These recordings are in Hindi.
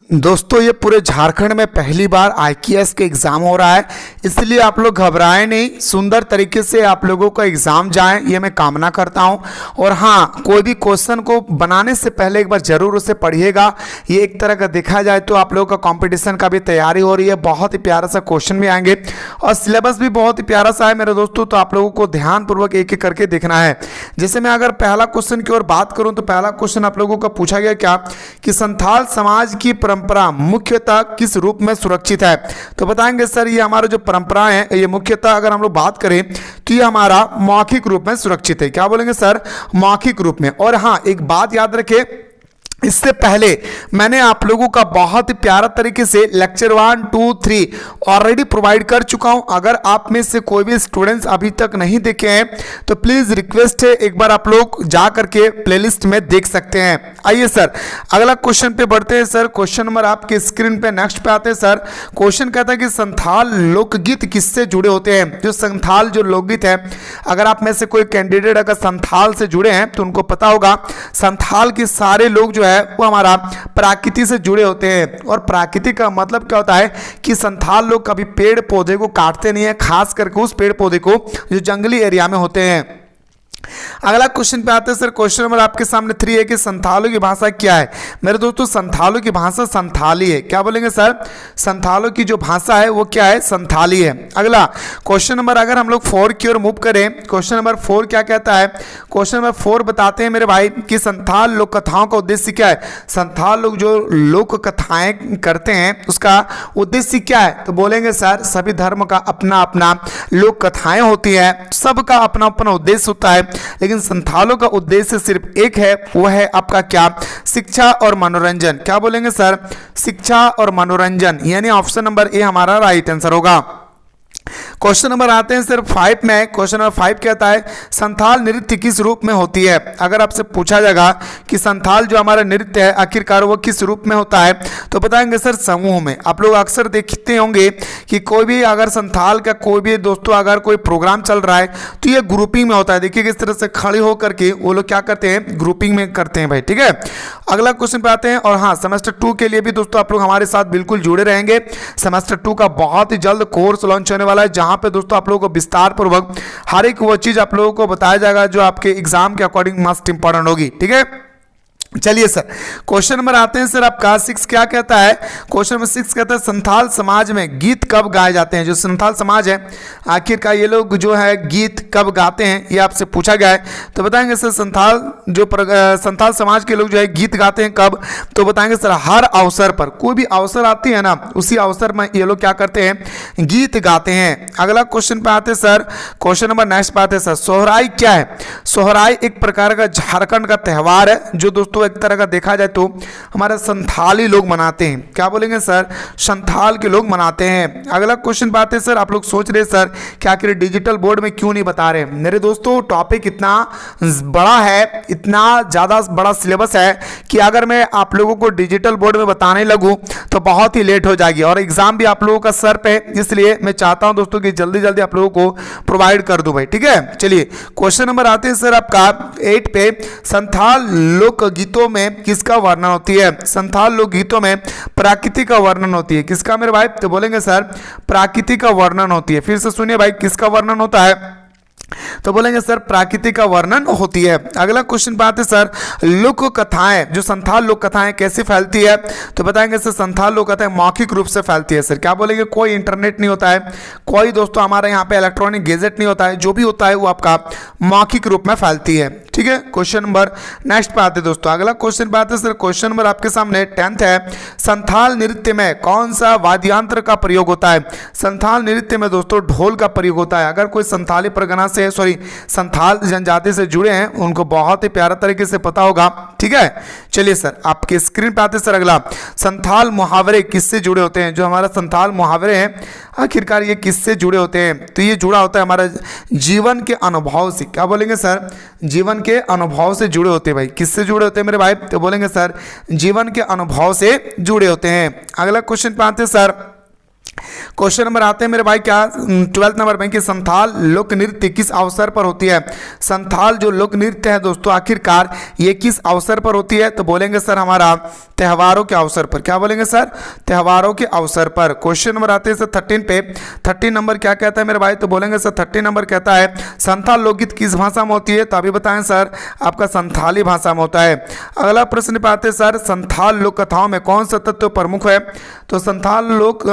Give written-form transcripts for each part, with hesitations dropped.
दोस्तों ये पूरे झारखंड में पहली बार आईकेएस का एग्ज़ाम हो रहा है, इसलिए आप लोग घबराएं नहीं, सुंदर तरीके से आप लोगों का एग्ज़ाम जाए ये मैं कामना करता हूं। और हाँ, कोई भी क्वेश्चन को बनाने से पहले एक बार ज़रूर उसे पढ़िएगा। ये एक तरह का देखा जाए तो आप लोगों का कंपटीशन का भी तैयारी हो रही है, बहुत ही प्यारा सा क्वेश्चन भी आएंगे और सिलेबस भी बहुत ही प्यारा सा है मेरे दोस्तों। तो आप लोगों को ध्यानपूर्वक एक एक करके देखना है। जैसे मैं अगर पहला क्वेश्चन की ओर बात करूँ तो पहला क्वेश्चन आप लोगों का पूछा गया क्या कि संथाल समाज की परंपरा मुख्यतः किस रूप में सुरक्षित है। तो बताएंगे सर ये हमारा जो परंपरा है ये मुख्यतः अगर हम लोग बात करें तो ये हमारा मौखिक रूप में सुरक्षित है। क्या बोलेंगे सर? मौखिक रूप में। और हाँ, एक बात याद रखें, इससे पहले मैंने आप लोगों का बहुत ही प्यारा तरीके से लेक्चर 1, 2, 3 ऑलरेडी प्रोवाइड कर चुका हूं। अगर आप में से कोई भी स्टूडेंट्स अभी तक नहीं देखे हैं तो प्लीज़ रिक्वेस्ट है एक बार आप लोग जा करके प्लेलिस्ट में देख सकते हैं। आइए सर अगला क्वेश्चन पे बढ़ते हैं। सर क्वेश्चन नंबर आपके स्क्रीन पे नेक्स्ट पे आते हैं। सर क्वेश्चन कहता है कि संथाल लोकगीत किससे जुड़े होते हैं। जो संथाल जो लोकगीत है, अगर आप में से कोई कैंडिडेट अगर संथाल से जुड़े हैं तो उनको पता होगा संथाल के सारे लोग जो है वो हमारा प्रकृति से जुड़े होते हैं। और प्रकृति का मतलब क्या होता है कि संथाल लोग कभी पेड़ पौधे को काटते नहीं है, खास करके उस पेड़ पौधे को जो जंगली एरिया में होते हैं। अगला क्वेश्चन पे आते हैं। सर क्वेश्चन नंबर आपके सामने 3 है कि संथालों की भाषा क्या है। मेरे दोस्तों संथालों की भाषा संथाली है। क्या बोलेंगे सर? संथालों की जो भाषा है वो क्या है? संथाली है। अगला क्वेश्चन नंबर अगर हम लोग 4 की ओर मूव करें, क्वेश्चन नंबर 4 क्या कहता है? क्वेश्चन नंबर 4 बताते हैं मेरे भाई कि संथाल लोक कथाओं का उद्देश्य क्या है। संथाल लोग जो लोक कथाएं करते हैं उसका उद्देश्य क्या है। तो बोलेंगे सर सभी धर्म का अपना अपना लोक कथाएं होती है, सबका अपना अपना उद्देश्य होता है, लेकिन संथालों का उद्देश्य सिर्फ एक है, वो है आपका क्या? शिक्षा और मनोरंजन। क्या बोलेंगे सर? शिक्षा और मनोरंजन, यानी ऑप्शन नंबर ए हमारा राइट आंसर होगा। क्वेश्चन नंबर आते हैं सर 5 में। क्वेश्चन नंबर 5 कहता है संथाल नृत्य किस रूप में होती है। अगर आपसे पूछा जाएगा कि संथाल जो हमारा नृत्य है आखिरकार वो किस रूप में होता है तो बताएंगे सर समूह में। आप लोग अक्सर देखते होंगे कि कोई भी अगर संथाल का कोई भी दोस्तों अगर कोई प्रोग्राम चल रहा है तो ये ग्रुपिंग में होता है। देखिए किस तरह से खड़े होकर के वो लोग क्या करते हैं? ग्रुपिंग में करते हैं भाई, ठीक है। अगला क्वेश्चन पे आते हैं। और हाँ, सेमेस्टर 2 के लिए भी दोस्तों आप लोग हमारे साथ बिल्कुल जुड़े रहेंगे। सेमेस्टर 2 का बहुत ही जल्द कोर्स लॉन्च होने वाला है, जहां पे दोस्तों आप लोगों को विस्तार पूर्वक हर एक वो चीज आप लोगों को बताया जाएगा जो आपके एग्जाम के अकॉर्डिंग मस्ट इंपॉर्टेंट होगी, ठीक है। चलिए सर क्वेश्चन नंबर आते हैं। सर आपका 6 क्या कहता है? क्वेश्चन नंबर 6 कहता है संथाल समाज में गीत कब गाए जाते हैं। जो संथाल समाज है आखिरकार ये लोग जो है गीत कब गाते हैं ये आपसे पूछा गया है। तो बताएंगे सर संथाल समाज के लोग जो है गीत गाते हैं कब। तो बताएंगे सर हर अवसर पर, कोई भी अवसर आती है ना उसी अवसर में ये लोग क्या करते हैं? गीत गाते हैं। अगला क्वेश्चन पे आते हैं सर, क्वेश्चन नंबर नेक्स्ट पे आते हैं सर सोहराई क्या है। सोहराई एक प्रकार का झारखंड का त्यौहार है जो दोस्तों एक तरह का देखा जाए तो हमारे संथाली लोग मनाते हैं। क्या बोलेंगे सर? संथाल के लोग मनाते हैं। अगला क्वेश्चन बात है सर, आप लोग सोच रहे सर क्या आखिर डिजिटल बोर्ड में क्यों नहीं बता रहे। मेरे दोस्तों टॉपिक इतना बड़ा है, इतना ज़्यादा बड़ा सिलेबस है कि अगर मैं आप लोगों को डिजिटल बोर्ड में बताने लगूँ तो बहुत ही लेट हो जाएगी और एग्जाम भी आप लोगों का सर पे, इसलिए मैं चाहता हूँ दोस्तों कि जल्दी जल्दी आप लोगों को प्रोवाइड कर दूँ भाई, ठीक है। चलिए क्वेश्चन नंबर आते हैं सर आपका 8 पे। संथाल लोकगीतों में किसका वर्णन होती है। संथाल लोकगीतों में प्राकृति का वर्णन होती है। किसका मेरे भाई? तो बोलेंगे सर प्राकृति का वर्णन होती है। फिर से सुनिए भाई, किसका वर्णन होता है? तो बोलेंगे सर प्राकृतिक का वर्णन होती है। अगला क्वेश्चन पे आते सर लोक कथाएं, जो संथाल लोक कथाएं कैसे फैलती है। तो बताएंगे सर संथाल लोक कथाएं मौखिक रूप से फैलती है। सर क्या बोलेंगे? कोई इंटरनेट नहीं होता है, कोई दोस्तों हमारे यहाँ पे इलेक्ट्रॉनिक गैजेट नहीं होता है, जो भी होता है वो आपका मौखिक रूप में फैलती है, ठीक है। क्वेश्चन नंबर नेक्स्ट पे आते दोस्तों। अगला क्वेश्चन पे आते सर, क्वेश्चन नंबर आपके सामने 10th है। संथाल नृत्य में कौन सा वाद्ययंत्र का प्रयोग होता है। संथाल नृत्य में दोस्तों ढोल का प्रयोग होता है। अगर कोई संथाली परगना से संथाल जनजाति से जुड़े हैं उनको बहुत ही प्यारा तरीके से पता होगा, ठीक है। चलिए सर आपके स्क्रीन पे आते सर अगला संथाल मुहावरे किससे जुड़े होते हैं। जो हमारा संथाल मुहावरे हैं आखिरकार ये किससे जुड़े होते हैं। तो ये जुड़ा होता है हमारा जीवन के अनुभव से। क्या बोलेंगे सर? जीवन के अनुभव से जुड़े होते हैं भाई। किससे जुड़े होते हैं मेरे भाई? तो बोलेंगे सर जीवन के अनुभव से जुड़े होते हैं। अगला क्वेश्चन पे आते हैं सर, क्वेश्चन नंबर आते हैं मेरे भाई क्या 12th नंबर में कि संथाल लोक नृत्य किस अवसर पर होती है। संथाल जो लोक नृत्य है दोस्तों आखिरकार ये किस अवसर पर होती है, तो बोलेंगे सर हमारा त्योहारों के अवसर पर। क्या बोलेंगे सर, त्योहारों के अवसर पर। क्वेश्चन नंबर आते हैं सर 13 पे। 13 नंबर क्या कहता है मेरे भाई, तो बोलेंगे सर 13 नंबर कहता है संथाल लोकगीत किस भाषा में होती है, तो अभी बताएं सर आपका संथाली भाषा में होता है। अगला प्रश्न पे आते हैं सर संथाल लोक कथाओं में कौन सा तत्व प्रमुख है, तो संथाल लोक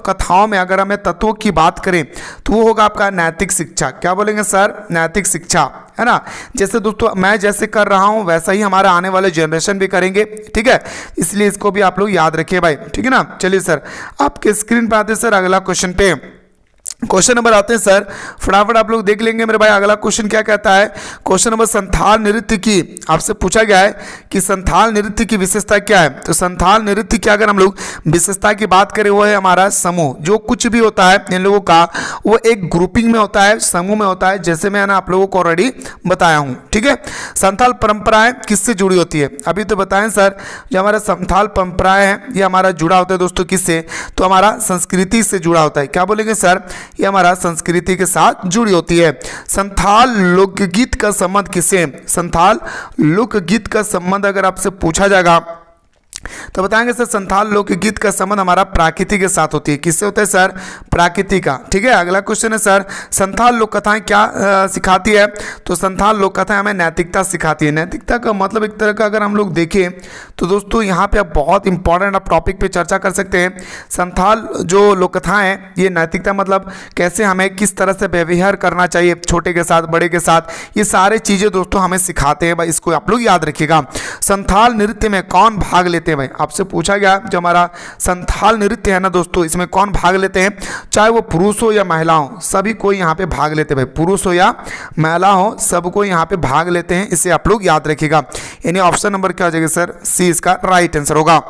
कथाओं में अगर हमें तत्वों की बात करें तो वो होगा आपका नैतिक शिक्षा। क्या बोलेंगे सर, नैतिक शिक्षा, है ना। जैसे दोस्तों मैं जैसे कर रहा हूं वैसा ही हमारा आने वाले जनरेशन भी करेंगे, ठीक है, इसलिए इसको भी आप लोग याद रखिए भाई, ठीक है ना। चलिए सर आपके स्क्रीन पर आते हैं सर अगला क्वेश्चन पे। क्वेश्चन नंबर आते हैं सर फटाफट आप लोग देख लेंगे मेरे भाई। अगला क्वेश्चन क्या कहता है, क्वेश्चन नंबर संथाल नृत्य की आपसे पूछा गया है कि संथाल नृत्य की विशेषता क्या है, तो संथाल नृत्य की अगर हम लोग विशेषता की बात करें वो है हमारा समूह। जो कुछ भी होता है इन लोगों का वो एक ग्रुपिंग में होता है, समूह में होता है, जैसे मैंने आप लोगों को ऑलरेडी बताया हूँ, ठीक है। संथाल परंपराएं किससे जुड़ी होती है, अभी तो बताएं सर जो हमारा संथाल परंपराएं है ये हमारा जुड़ा होता है दोस्तों किससे, तो हमारा संस्कृति से जुड़ा होता है। क्या बोलेंगे सर, ये हमारा संस्कृति के साथ जुड़ी होती है। संथाल लोकगीत का संबंध किससे, संथाल लोकगीत का संबंध अगर आपसे पूछा जाएगा तो बताएंगे सर संथाल लोकगीत का संबंध हमारा प्राकृति के साथ होती है। किससे होता है सर, प्राकृति का, ठीक है। अगला क्वेश्चन है सर संथाल लोक कथाएं क्या सिखाती है, तो संथाल लोक कथाएं हमें नैतिकता सिखाती है। नैतिकता का मतलब एक तरह का अगर हम लोग देखें तो दोस्तों यहाँ पे आप बहुत इंपॉर्टेंट आप टॉपिक पे चर्चा कर सकते हैं। संथाल जो लोक कथाएं हैं ये नैतिकता मतलब कैसे हमें किस तरह से व्यवहार करना चाहिए छोटे के साथ बड़े के साथ, ये सारे चीज़ें दोस्तों हमें सिखाते हैं भाई, इसको आप लोग याद रखिएगा। संथाल नृत्य में कौन भाग लेते हैं भाई, आपसे पूछा गया जो हमारा संथाल नृत्य है ना दोस्तों इसमें कौन भाग लेते हैं, चाहे वो पुरुष हो या महिला हो सभी कोई यहाँ पे भाग लेते हैं भाई, पुरुष हो या महिला हो सबको यहाँ पे भाग लेते हैं, इसे आप लोग याद रखिएगा। यानी ऑप्शन नंबर क्या हो जाएगा सर, सी इसका राइट आंसर होगा।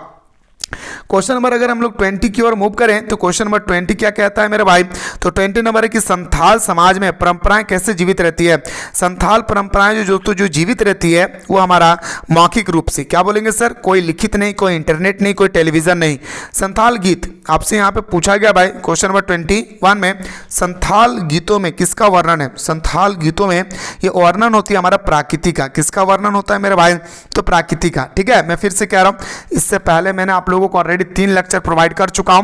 क्वेश्चन नंबर अगर हम लोग 20 की ओर मूव करें तो क्वेश्चन नंबर 20 क्या कहता है मेरे भाई, तो 20 नंबर है कि संथाल समाज में परंपराएं कैसे जीवित रहती है। संथाल परंपराएं जो दोस्तों जो जीवित रहती है वो हमारा मौखिक रूप से। क्या बोलेंगे सर, कोई लिखित नहीं, कोई इंटरनेट नहीं, कोई टेलीविजन नहीं। संथाल गीत आपसे यहाँ पे पूछा गया भाई क्वेश्चन नंबर 21 में संथाल गीतों में किसका वर्णन है। संथाल गीतों में ये वर्णन होती है हमारा प्राकृति का। किसका वर्णन होता है मेरे भाई, तो प्राकृति का, ठीक है। मैं फिर से कह रहा हूँ इससे पहले मैंने आप लोगों को ऑलरेडी 3 लेक्चर प्रोवाइड कर चुका हूं।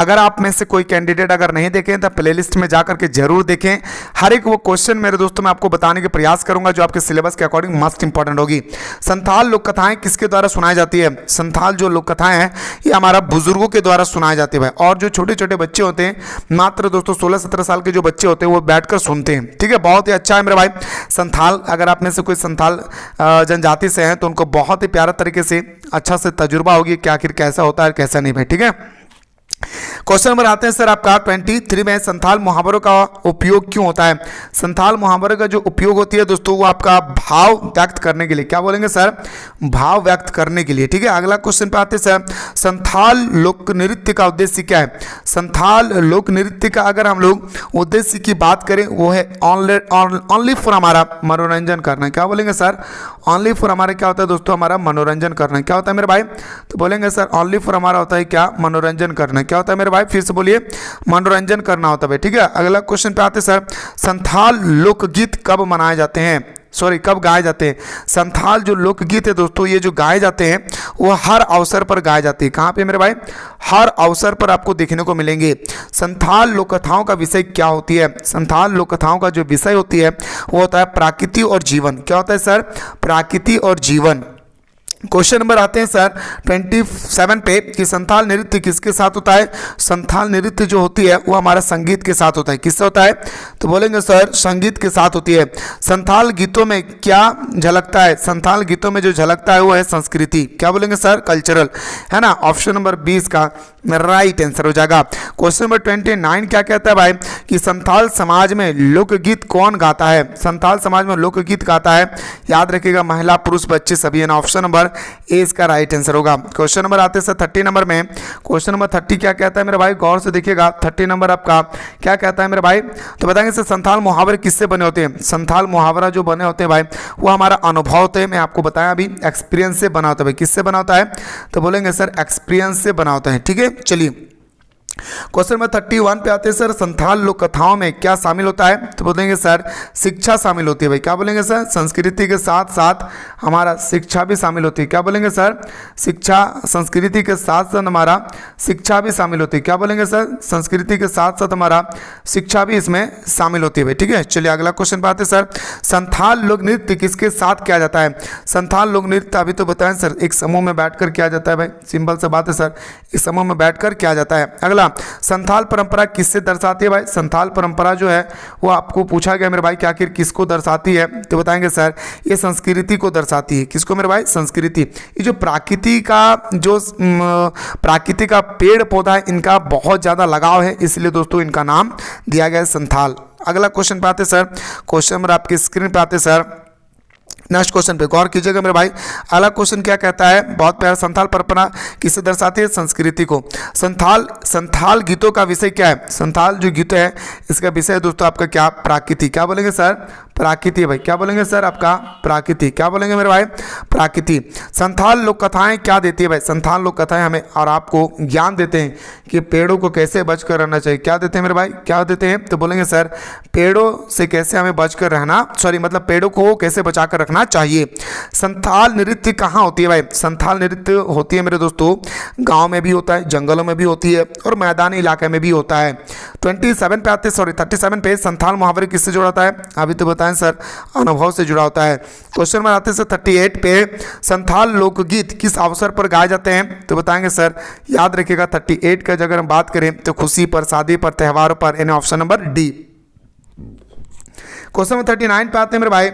अगर आप में से कोई कैंडिडेट अगर नहीं देखें तो प्लेलिस्ट में जाकर के जरूर देखें। हर एक वो क्वेश्चन मेरे दोस्तों मैं आपको बताने के प्रयास करूंगा जो आपके सिलेबस के अकॉर्डिंग मस्ट इंपॉर्टेंट होगी। संथाल लोक कथाएं किसके द्वारा सुनाई जाती है, संथाल जो लोक कथाएं हैं ये हमारा बुजुर्गों के द्वारा सुनाई जाती है और जो छोटे छोटे बच्चे होते हैं मात्र दोस्तों 16-17 साल के जो बच्चे होते हैं वो बैठकर सुनते हैं, ठीक है। बहुत ही अच्छा है मेरे भाई संथाल। अगर आप में से कोई संथाल जनजाति से हैं तो उनको बहुत ही प्यारा तरीके से अच्छा से तजुर्बा होगी कि आखिर कैसा होता है कैसा नहीं भाई, ठीक है। क्वेश्चन नंबर आते हैं सर आपका 23 में संथाल मुहावरों का उपयोग क्यों होता है। संथाल मुहावरों का जो उपयोग होती है दोस्तों वो आपका भाव व्यक्त करने के लिए। क्या बोलेंगे सर, भाव व्यक्त करने के लिए, ठीक है। अगला क्वेश्चन पे आते हैं सर संथाल लोक नृत्य का उद्देश्य क्या है। संथाल लोक नृत्य का अगर हम लोग उद्देश्य की बात करें वो है ओनली फॉर हमारा मनोरंजन करना। क्या बोलेंगे सर, ओनली फॉर हमारा क्या होता है दोस्तों, हमारा मनोरंजन करना। क्या होता है मेरे भाई, तो बोलेंगे सर ओनली फॉर हमारा होता है क्या, मनोरंजन करना। क्या होता है मेरे भाई, फिर से बोलिए, मनोरंजन करना होता है, ठीक है। अगला क्वेश्चन पे आते सर संथाल लोकगीत कब मनाए जाते हैं, कब गाए जाते हैं। संथाल जो लोकगीत है दोस्तों ये जो गाए जाते हैं वो हर अवसर पर गाए जाते हैं। कहाँ पे मेरे भाई, हर अवसर पर आपको देखने को मिलेंगे। संथाल लोक कथाओं का विषय क्या होती है, संथाल लोक कथाओं का जो विषय होती है वो होता है प्रकृति और जीवन। क्या होता है सर, प्रकृति और जीवन। क्वेश्चन नंबर आते हैं सर 27 पे कि संथाल नृत्य किसके साथ होता है। संथाल नृत्य जो होती है वो हमारा संगीत के साथ होता है। किससे होता है, तो बोलेंगे सर संगीत के साथ होती है। संथाल गीतों में क्या झलकता है, संथाल गीतों में जो झलकता है वो है संस्कृति। क्या बोलेंगे सर, कल्चरल, है ना। ऑप्शन नंबर 20 का राइट आंसर हो जाएगा। क्वेश्चन नंबर 29 क्या कहता है भाई कि संथाल समाज में लोकगीत कौन गाता है। संथाल समाज में लोकगीत गाता है, याद रखिएगा, महिला पुरुष बच्चे सभी है ना। ऑप्शन नंबर ए इसका राइट आंसर होगा। क्वेश्चन नंबर आते हैं सर 30 नंबर में। क्वेश्चन नंबर 30 क्या कहता है मेरे भाई, गौर से देखिएगा। 30 नंबर आपका क्या कहता है मेरे भाई, तो बताएंगे सर संथाल मुहावरे किससे बने होते हैं। संथाल मुहावरा जो बने होते हैं भाई वो हमारा अनुभव होते हैं। मैं आपको बताया अभी एक्सपीरियंस से बना होता है। किससे बना होता है, तो बोलेंगे सर एक्सपीरियंस से बना होता है, ठीक है। चलिए क्वेश्चन नंबर 31 पे आते हैं सर, संथाल लोक कथाओं में क्या शामिल होता है? तो बोलेंगे सर शिक्षा शामिल होती है भाई। क्या बोलेंगे सर? संस्कृति के साथ साथ हमारा शिक्षा भी शामिल होती है। क्या बोलेंगे सर? शिक्षा, संस्कृति के साथ साथ हमारा शिक्षा भी शामिल होती है। क्या बोलेंगे सर? संस्कृति के साथ साथ हमारा शिक्षा भी इसमें शामिल होती है भाई। ठीक है, चलिए अगला क्वेश्चन पे आते हैं सर, संथाल लोक नृत्य किसके साथ किया जाता है? संथाल लोक नृत्य अभी तो बताएं सर, एक समूह में बैठकर किया जाता है भाई। सिंपल सा बात है सर, इस समूह में बैठकर किया जाता है। अगला, संथाल परंपरा किससे दर्शाती है भाई? संथाल परंपरा जो है वो आपको पूछा गया मेरे भाई कि आखिर किसको दर्शाती है, तो बताएंगे सर ये संस्कृति को दर्शाती है। किसको मेरे भाई? संस्कृति। ये जो प्राकृति का पेड़ पौधा है, इनका बहुत ज़्यादा लगाव है, इसलिए दोस्तों इनका नाम दिया गया है संथाल। अगला क्वेश्चन पे आते सर, क्वेश्चन नंबर आपकी स्क्रीन पे आते सर, नेक्स्ट क्वेश्चन पे गौर कीजिएगा मेरे भाई। अगला क्वेश्चन क्या कहता है? बहुत प्यारा, संथाल परंपरा किससे दर्शाती है? संस्कृति को। संथाल गीतों का विषय क्या है? संथाल जो गीत है इसका विषय है दोस्तों आपका क्या? प्राकृति। क्या बोलेंगे सर? प्राकृति भाई। क्या बोलेंगे सर? आपका प्राकृति। क्या बोलेंगे मेरे भाई? प्राकृति। संथाल लोक कथाएं क्या देती है भाई? संथाल लोक कथाएं हमें और आपको ज्ञान देते हैं कि पेड़ों को कैसे बचकर रहना चाहिए। क्या देते हैं मेरे भाई? क्या देते हैं? तो बोलेंगे सर पेड़ों से कैसे हमें बचकर रहना, मतलब पेड़ों को कैसे बचाकर रखना चाहिए। संथाल नृत्य कहाँ होती है भाई? संथाल नृत्य होती है मेरे दोस्तों गांव में भी होता है, जंगलों में भी होती है और मैदानी इलाके में भी होता है। 37 पे आते, 37 पे, संथाल मुहावरे किससे जुड़ा होता है? अभी तो बताएं सर, अनुभव से जुड़ा होता है। क्वेश्चन में आते सर 38 पे, संथाल लोकगीत किस अवसर पर गाए जाते हैं? तो बताएंगे सर, याद रखिएगा 38 का अगर हम बात करें तो खुशी पर, शादी पर, त्योहारों पर, यानी option number D. Question number 39 पे आते हैं मेरे भाई।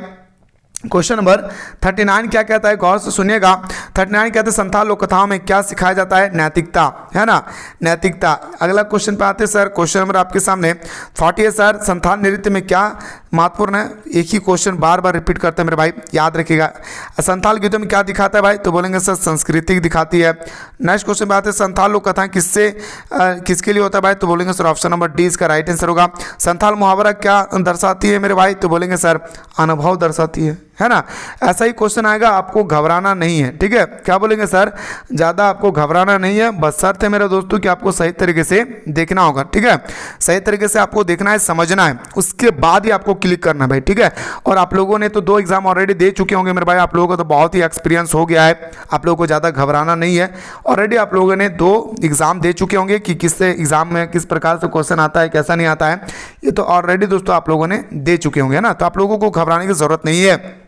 क्वेश्चन नंबर 39 क्या कहता है? गौर से सुनिएगा। 39 कहते हैं संथाल लोक कथाओं में क्या सिखाया जाता है? नैतिकता, है ना, नैतिकता। अगला क्वेश्चन पे आते हैं सर, क्वेश्चन नंबर आपके सामने 40 है सर, संथाल नृत्य में क्या महत्वपूर्ण है? एक ही क्वेश्चन बार बार रिपीट करते हैं मेरे भाई, याद रखिएगा। संथाल गीतों में क्या दिखाता है भाई? तो बोलेंगे सर संस्कृति दिखाती है। नेक्स्ट क्वेश्चन पे आते हैं, संथाल लोक कथाएं किसके लिए होता है भाई? तो बोलेंगे सर ऑप्शन नंबर डी इसका राइट आंसर होगा। संथाल मुहावरा क्या दर्शाती है मेरे भाई? तो बोलेंगे सर अनुभव दर्शाती है ना। ऐसा ही क्वेश्चन आएगा, आपको घबराना नहीं है, ठीक है। क्या बोलेंगे सर? ज़्यादा आपको घबराना नहीं है, बस शर्त है मेरे दोस्तों कि आपको सही तरीके से देखना होगा, ठीक है। सही तरीके से आपको देखना है, समझना है, उसके बाद ही आपको क्लिक करना है भाई, ठीक है। और आप लोगों ने तो 2 एग्जाम ऑलरेडी दे चुके होंगे मेरे भाई, आप लोगों को तो बहुत ही एक्सपीरियंस हो गया है, आप लोगों को ज़्यादा घबराना नहीं है। ऑलरेडी आप लोगों ने 2 एग्जाम दे चुके होंगे कि किससे एग्जाम में किस प्रकार से क्वेश्चन आता है, कैसा नहीं आता है, ये तो ऑलरेडी दोस्तों आप लोगों ने दे चुके होंगे ना, तो आप लोगों को घबराने की जरूरत नहीं है।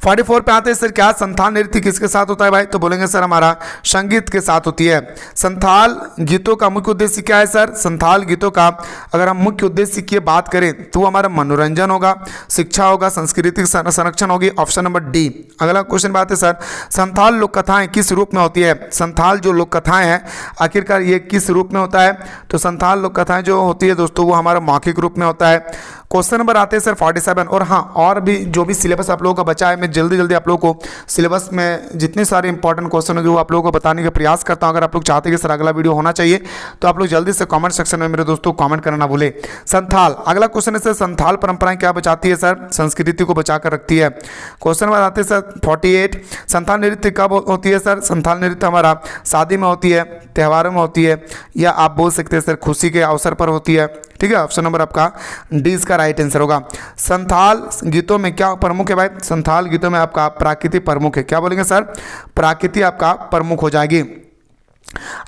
44 पे आते हैं सर, क्या संथाल नृत्य किसके साथ होता है भाई? तो बोलेंगे सर हमारा संगीत के साथ होती है। संथाल गीतों का मुख्य उद्देश्य क्या है सर? संथाल गीतों का अगर हम मुख्य उद्देश्य की बात करें तो हमारा मनोरंजन होगा, शिक्षा होगा, सांस्कृतिक संरक्षण होगी, ऑप्शन नंबर डी। अगला क्वेश्चन बात है सर, संथाल लोक कथाएं किस रूप में होती है? संथाल जो लोक कथाएं हैं आखिरकार ये किस रूप में होता है? तो संथाल लोक कथाएं जो होती है दोस्तों वो हमारा मौखिक रूप में होता है। क्वेश्चन नंबर आते हैं सर 47, और हाँ और भी जो भी सिलेबस आप लोगों का बचा है, मैं जल्दी जल्दी आप लोगों को सिलेबस में जितने सारे इंपॉर्टेंट क्वेश्चन होंगे वो आप लोगों को बताने का प्रयास करता हूं। अगर आप लोग चाहते हैं कि सर अगला वीडियो होना चाहिए तो आप लोग जल्दी से कमेंट सेक्शन में मेरे दोस्तों कमेंट करना ना भूले। संथाल, अगला क्वेश्चन है सर, संथाल परंपराएं क्या बचाती है सर? संस्कृति को बचा कर रखती है। क्वेश्चन नंबर आते हैं सर 48, संथाल नृत्य कब होती है सर? संथाल नृत्य हमारा शादी में होती है, त्योहारों में होती है, या आप बोल सकते हैं सर खुशी के अवसर पर होती है, ठीक है। ऑप्शन नंबर आपका डी इसका राइट आंसर होगा। संथाल गीतों में क्या प्रमुख है भाई? संथाल गीतों में आपका प्राकृति प्रमुख है। क्या बोलेंगे सर? प्राकृति आपका प्रमुख हो जाएगी।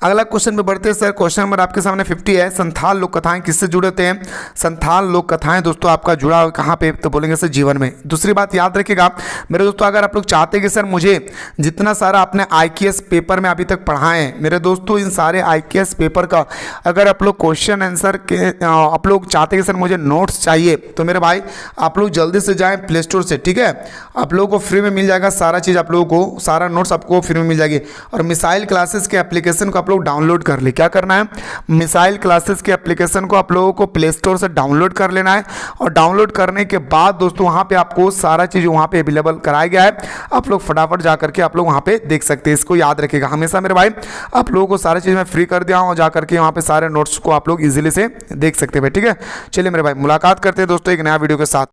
अगला क्वेश्चन पे बढ़ते हैं सर, क्वेश्चन नंबर आपके सामने 50 है, संथाल लोक कथाएं किससे जुड़े होते हैं? संथाल लोक कथाएं दोस्तों आपका जुड़ा हुआ कहाँ पे? तो बोलेंगे सर जीवन में। दूसरी बात याद रखिएगा मेरे दोस्तों, अगर आप लोग चाहते हैं कि सर मुझे जितना सारा आपने IKS पेपर में अभी तक पढ़ाए हैं मेरे दोस्तों, इन सारे IKS पेपर का अगर आप लोग क्वेश्चन आंसर के आप लोग चाहते हैं कि सर मुझे नोट्स चाहिए, तो मेरे भाई आप लोग जल्दी से जाएँ प्ले स्टोर से, ठीक है। आप लोगों को फ्री में मिल जाएगा सारा चीज़, आप लोगों को सारा नोट्स आपको फ्री में मिल जाएगी। और मिसाइल क्लासेस के एप्लीकेशन को आप लोग डाउनलोड कर ले। क्या करना है? मिसाइल क्लासेस के एप्लीकेशन को आप लोगों को प्ले स्टोर से डाउनलोड कर लेना है, और डाउनलोड करने के बाद दोस्तों वहां पे आपको सारा चीज वहां पे अवेलेबल कराया गया है, आप लोग फटाफट जा करके आप लोग वहां पे देख सकते हैं। इसको याद रखिएगा हमेशा मेरे भाई, आप लोगों को सारी चीज मैं फ्री कर दिया हूं, जा करके वहां पे सारे नोट्स को आप लोग इजीली से देख सकते हैं, ठीक है। चलिए मेरे भाई मुलाकात करते हैं दोस्तों एक नया वीडियो के साथ।